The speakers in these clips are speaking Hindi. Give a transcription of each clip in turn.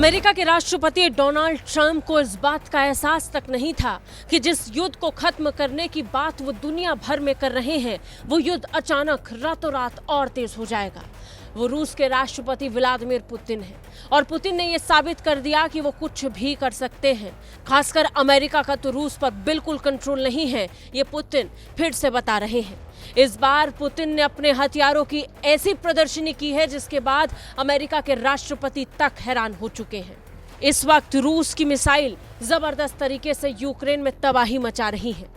अमेरिका के राष्ट्रपति डोनाल्ड ट्रंप को इस बात का एहसास तक नहीं था कि जिस युद्ध को खत्म करने की बात वो दुनिया भर में कर रहे हैं, वो युद्ध अचानक रातों रात और तेज हो जाएगा। वो रूस के राष्ट्रपति व्लादिमीर पुतिन हैं और पुतिन ने ये साबित कर दिया कि वो कुछ भी कर सकते हैं। खासकर अमेरिका का तो रूस पर बिल्कुल कंट्रोल नहीं है, ये पुतिन फिर से बता रहे हैं। इस बार पुतिन ने अपने हथियारों की ऐसी प्रदर्शनी की है जिसके बाद अमेरिका के राष्ट्रपति तक हैरान हो चुके हैं। इस वक्त रूस की मिसाइल जबरदस्त तरीके से यूक्रेन में तबाही मचा रही है।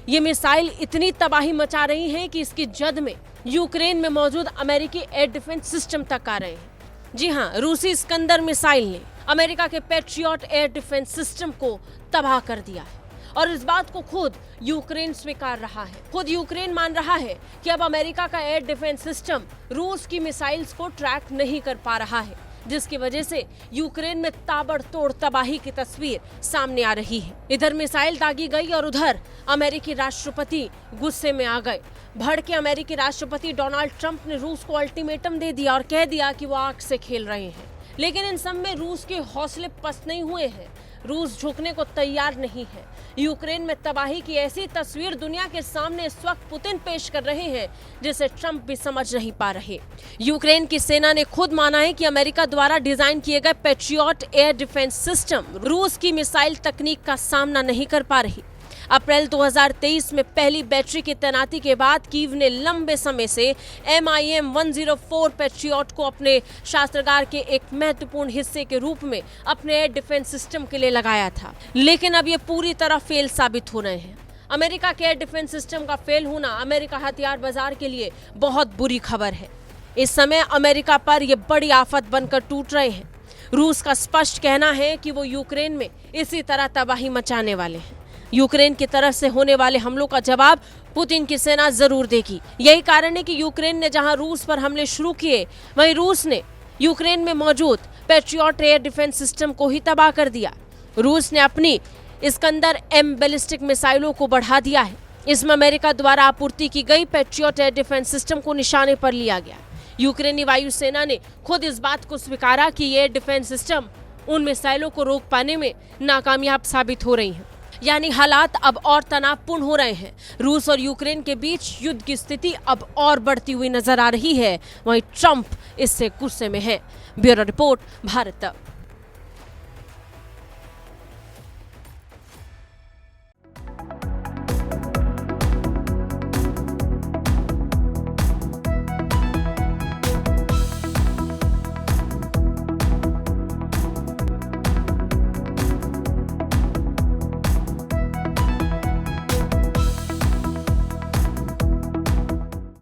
ये मिसाइल इतनी तबाही मचा रही हैं कि इसकी जद में यूक्रेन में मौजूद अमेरिकी एयर डिफेंस सिस्टम तक आ रहे हैं। जी हाँ, रूसी इस्कंदर मिसाइल ने अमेरिका के पैट्रियट एयर डिफेंस सिस्टम को तबाह कर दिया है और इस बात को खुद यूक्रेन स्वीकार रहा है। खुद यूक्रेन मान रहा है कि अब अमेरिका का एयर डिफेंस सिस्टम रूस की मिसाइल्स को ट्रैक नहीं कर पा रहा है, जिसकी वजह से यूक्रेन में ताबड़तोड़ तबाही की तस्वीर सामने आ रही है। इधर मिसाइल दागी गई और उधर अमेरिकी राष्ट्रपति गुस्से में आ गए। भड़के अमेरिकी राष्ट्रपति डोनाल्ड ट्रंप ने रूस को अल्टीमेटम दे दिया और कह दिया कि वो आग से खेल रहे हैं। लेकिन इन सब में रूस के हौसले पस्त नहीं हुए हैं। रूस झुकने को तैयार नहीं है। यूक्रेन में तबाही की ऐसी तस्वीर दुनिया के सामने इस वक्त पुतिन पेश कर रहे हैं जिसे ट्रंप भी समझ नहीं पा रहे। यूक्रेन की सेना ने खुद माना है कि अमेरिका द्वारा डिजाइन किए गए पैट्रियट एयर डिफेंस सिस्टम रूस की मिसाइल तकनीक का सामना नहीं कर पा रही। अप्रैल 2023 में पहली बैटरी की तैनाती के बाद कीव ने लंबे समय से MIM-104 पैट्रियट को अपने शस्त्रागार के एक महत्वपूर्ण हिस्से के रूप में अपने एयर डिफेंस सिस्टम के लिए लगाया था, लेकिन अब ये पूरी तरह फेल साबित हो रहे हैं। अमेरिका के एयर डिफेंस सिस्टम का फेल होना अमेरिका हथियार बाजार के लिए बहुत बुरी खबर है। इस समय अमेरिका पर यह बड़ी आफत बनकर टूट रहे हैं। रूस का स्पष्ट कहना है कि वो यूक्रेन में इसी तरह तबाही मचाने वाले हैं। यूक्रेन की तरफ से होने वाले हमलों का जवाब पुतिन की सेना जरूर देगी। यही कारण है कि यूक्रेन ने जहां रूस पर हमले शुरू किए, वहीं रूस ने यूक्रेन में मौजूद पैट्रियट एयर डिफेंस सिस्टम को ही तबाह कर दिया। रूस ने अपनी इस्कंदर M बैलिस्टिक मिसाइलों को बढ़ा दिया है। इसमें अमेरिका द्वारा आपूर्ति की गई पैट्रियट एयर डिफेंस सिस्टम को निशाने पर लिया गया। यूक्रेनी वायुसेना ने खुद इस बात को स्वीकारा कि ये एयर डिफेंस सिस्टम उन मिसाइलों को रोक पाने में नाकामयाब साबित हो रही हैं। यानी हालात अब और तनावपूर्ण हो रहे हैं। रूस और यूक्रेन के बीच युद्ध की स्थिति अब और बढ़ती हुई नजर आ रही है। वहीं ट्रंप इससे गुस्से में है। ब्यूरो रिपोर्ट, भारत तक।